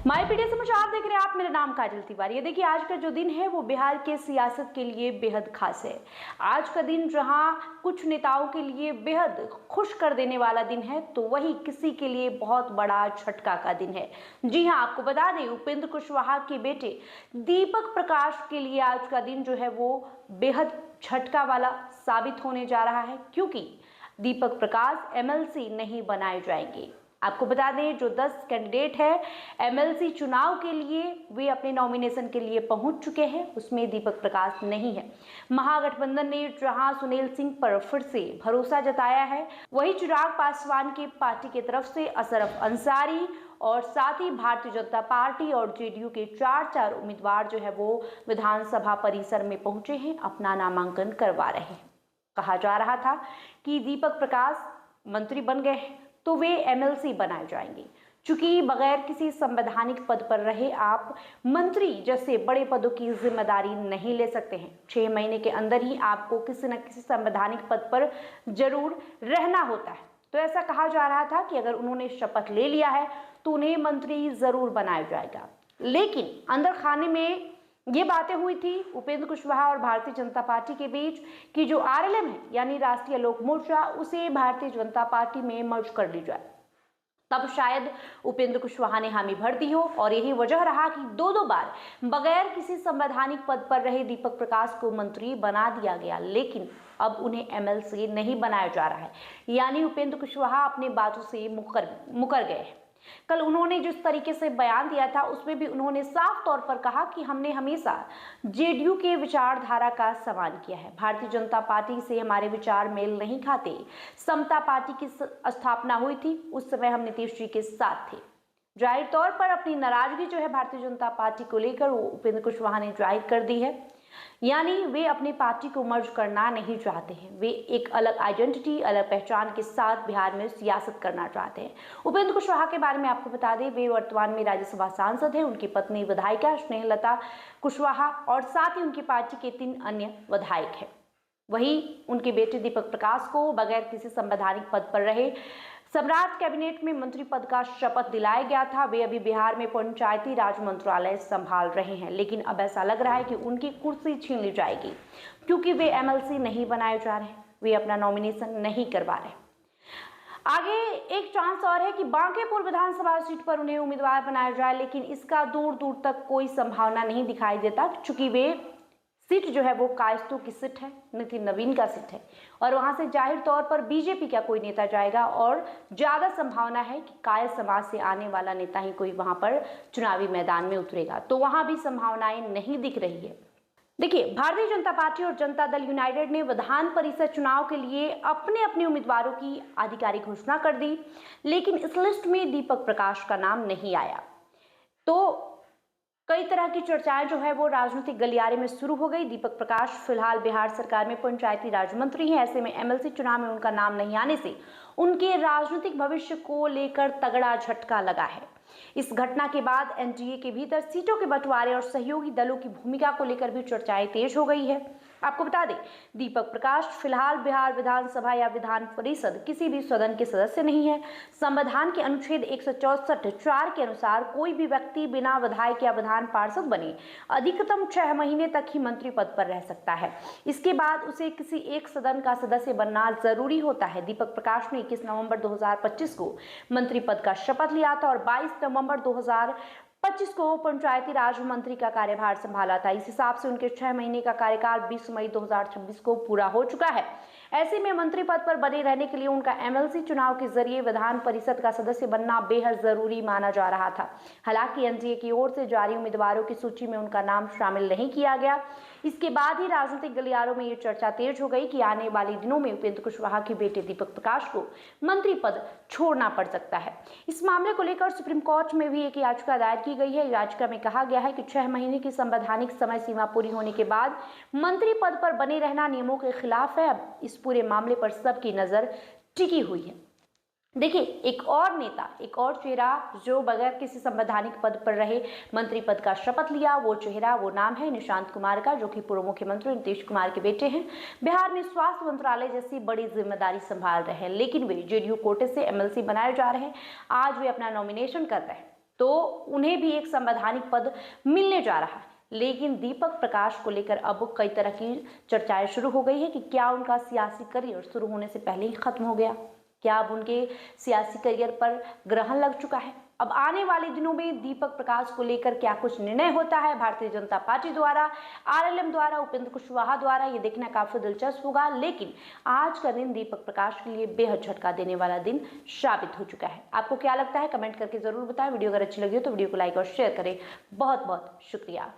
My पीडिया समाचार देख रहे हैं आप। मेरा नाम काजल तिवारी है। देखिए, आज का जो दिन है वो बिहार के सियासत के लिए बेहद खास है। आज का दिन जहां कुछ नेताओं के लिए बेहद खुश कर देने वाला दिन है, तो वही किसी के लिए बहुत बड़ा झटका का दिन है। जी हां, आपको बता दें, उपेंद्र कुशवाहा के बेटे दीपक प्रकाश के लिए आज का दिन जो है वो बेहद झटका वाला साबित होने जा रहा है, क्योंकि दीपक प्रकाश एमएलसी नहीं बनाए जाएंगे। आपको बता दें, जो 10 कैंडिडेट है एमएलसी चुनाव के लिए, वे अपने नॉमिनेशन के लिए पहुंच चुके हैं, उसमें दीपक प्रकाश नहीं है। महागठबंधन ने जहां सुनील सिंह पर फिर से भरोसा जताया है, वहीं चिराग पासवान की पार्टी की तरफ से अशरफ अंसारी और साथ ही भारतीय जनता पार्टी और जेडीयू के चार उम्मीदवार जो है वो विधानसभा परिसर में पहुंचे हैं, अपना नामांकन करवा रहे हैं। कहा जा रहा था कि दीपक प्रकाश मंत्री बन गए हैं तो वे एमएलसी बनाए जाएंगे, चूंकि बगैर किसी संवैधानिक पद पर रहे आप मंत्री जैसे बड़े पदों की जिम्मेदारी नहीं ले सकते हैं। 6 महीने के अंदर ही आपको किसी न किसी संवैधानिक पद पर जरूर रहना होता है। तो ऐसा कहा जा रहा था कि अगर उन्होंने शपथ ले लिया है तो उन्हें मंत्री जरूर बनाया जाएगा। लेकिन अंदर खाने में ये बातें हुई थी उपेंद्र कुशवाहा और भारतीय जनता पार्टी के बीच कि जो आरएलएम है यानी राष्ट्रीय लोक मोर्चा, उसे भारतीय जनता पार्टी में मर्ज कर ली जाए। तब शायद उपेंद्र कुशवाहा ने हामी भर दी हो, और यही वजह रहा कि दो बार बगैर किसी संवैधानिक पद पर रहे दीपक प्रकाश को मंत्री बना दिया गया। लेकिन अब उन्हें एमएलसी नहीं बनाया जा रहा है, यानी उपेंद्र कुशवाहा अपने बातों से मुकर गए हैं। कल उन्होंने जिस तरीके से बयान दिया था, उसमें भी उन्होंने साफ तौर पर कहा कि हमने हमेशा जेडीयू के विचारधारा का सम्मान किया है। भारतीय जनता पार्टी से हमारे विचार मेल नहीं खाते। समता पार्टी की स्थापना हुई थी, उस समय हम नीतीश जी के साथ थे। जाहिर तौर पर अपनी नाराजगी जो है भारतीय जनता पार्टी को लेकर वो उपेंद्र कुशवाहा ने जाहिर कर दी है, यानी वे अपनी पार्टी को मर्ज करना नहीं चाहते हैं। वे एक अलग आइडेंटिटी, अलग पहचान के साथ बिहार में सियासत करना चाहते हैं। उपेंद्र कुशवाहा के बारे में आपको बता दें, वे वर्तमान में राज्यसभा सांसद हैं। उनकी पत्नी विधायिका स्नेहलता कुशवाहा और साथ ही उनकी पार्टी के 3 अन्य विधायक हैं। वहीं उनके बेटे दीपक प्रकाश को बगैर किसी संवैधानिक पद पर रहे सम्राट कैबिनेट में मंत्री पद का शपथ दिलाया गया था। वे अभी बिहार में पंचायती राज मंत्रालय संभाल रहे हैं, लेकिन अब ऐसा लग रहा है कि उनकी कुर्सी छीन ली जाएगी, क्योंकि वे एमएलसी नहीं बनाए जा रहे, वे अपना नॉमिनेशन नहीं करवा रहे। आगे एक चांस और है कि बांकीपुर विधानसभा सीट पर उन्हें उम्मीदवार बनाया जाए, लेकिन इसका दूर तक कोई संभावना नहीं दिखाई देता, चूंकि वे सीट जो है वो कायस्थों की सीट है, नितिन नवीन का सीट है, और वहां से जाहिर तौर पर बीजेपी का कोई नेता जाएगा, और ज्यादा संभावना है कि कायर समाज से आने वाला नेता ही कोई वहां पर चुनावी मैदान में उतरेगा। तो वहां भी संभावनाएं नहीं दिख रही है। देखिए, भारतीय जनता पार्टी और जनता दल यूनाइटेड ने विधान परिषद चुनाव के लिए अपने अपने उम्मीदवारों की आधिकारिक घोषणा कर दी, लेकिन इस लिस्ट में दीपक प्रकाश का नाम नहीं आया। तो कई तरह की चर्चाएं जो है वो राजनीतिक गलियारे में शुरू हो गई। दीपक प्रकाश फिलहाल बिहार सरकार में पंचायती राज मंत्री हैं। ऐसे में एमएलसी चुनाव में उनका नाम नहीं आने से उनके राजनीतिक भविष्य को लेकर तगड़ा झटका लगा है। इस घटना के बाद एनडीए के भीतर सीटों के बंटवारे और सहयोगी दलों की भूमिका को लेकर भी चर्चाएं तेज हो गई है। आपको बता दें, दीपक प्रकाश फिलहाल बिहार विधानसभा या विधान परिषद किसी भी सदन के सदस्य नहीं है। संविधान के अनुच्छेद 164(4) के अनुसार कोई भी व्यक्ति बिना विधायक या विधान पार्षद बने अधिकतम 6 महीने तक ही मंत्री पद पर रह सकता है। इसके बाद उसे किसी एक सदन का सदस्य बनना जरूरी होता है। दीपक प्रकाश ने 21 नवंबर 2025 को मंत्री पद का शपथ लिया था और 22 नवंबर 2025 को पंचायती राज मंत्री का कार्यभार संभाला था। इस हिसाब से उनके 6 महीने का कार्यकाल 20 मई 2026 को पूरा हो चुका है। ऐसे में मंत्री पद पर बने रहने के लिए उनका एमएलसी चुनाव के जरिए विधान परिषद का सदस्य बनना बेहद जरूरी माना जा रहा था। हालांकि एनडीए की ओर से जारी उम्मीदवारों की सूची में उनका नाम शामिल नहीं किया गया। इसके बाद ही राजनीतिक गलियारों में ये चर्चा तेज हो गई कि आने वाले दिनों में उपेंद्र कुशवाहा के बेटे दीपक प्रकाश को मंत्री पद छोड़ना पड़ सकता है। इस मामले को लेकर सुप्रीम कोर्ट में भी एक याचिका दायर की गई है। याचिका में कहा गया है कि 6 महीने की संवैधानिक समय सीमा पूरी होने के बाद मंत्री पद पर बने रहना नियमों के खिलाफ है। अब इस पूरे मामले पर सबकी नजर टिकी हुई है। देखिए, एक और नेता, एक और चेहरा जो बगैर किसी संवैधानिक पद पर रहे मंत्री पद का शपथ लिया, वो चेहरा, वो नाम है निशांत कुमार का, जो कि पूर्व मुख्यमंत्री नीतीश कुमार के बेटे हैं। बिहार में स्वास्थ्य मंत्रालय जैसी बड़ी जिम्मेदारी संभाल रहे हैं, लेकिन वे जेडीयू कोटे से एमएलसी बनाए जा रहे हैं। आज वे अपना नॉमिनेशन कर रहे हैं। तो उन्हें भी एक संवैधानिक पद मिलने जा रहा है। लेकिन दीपक प्रकाश को लेकर अब कई तरह की चर्चाएं शुरू हो गई है कि क्या उनका सियासी करियर शुरू होने से पहले ही खत्म हो गया, क्या अब उनके सियासी करियर पर ग्रहण लग चुका है। अब आने वाले दिनों में दीपक प्रकाश को लेकर क्या कुछ निर्णय होता है भारतीय जनता पार्टी द्वारा, आरएलएम द्वारा, उपेंद्र कुशवाहा द्वारा, ये देखना काफी दिलचस्प होगा। लेकिन आज का दिन दीपक प्रकाश के लिए बेहद झटका देने वाला दिन साबित हो चुका है। आपको क्या लगता है कमेंट करके जरूर बताएं। वीडियो अगर अच्छी लगी हो तो वीडियो को लाइक और शेयर करें। बहुत बहुत शुक्रिया।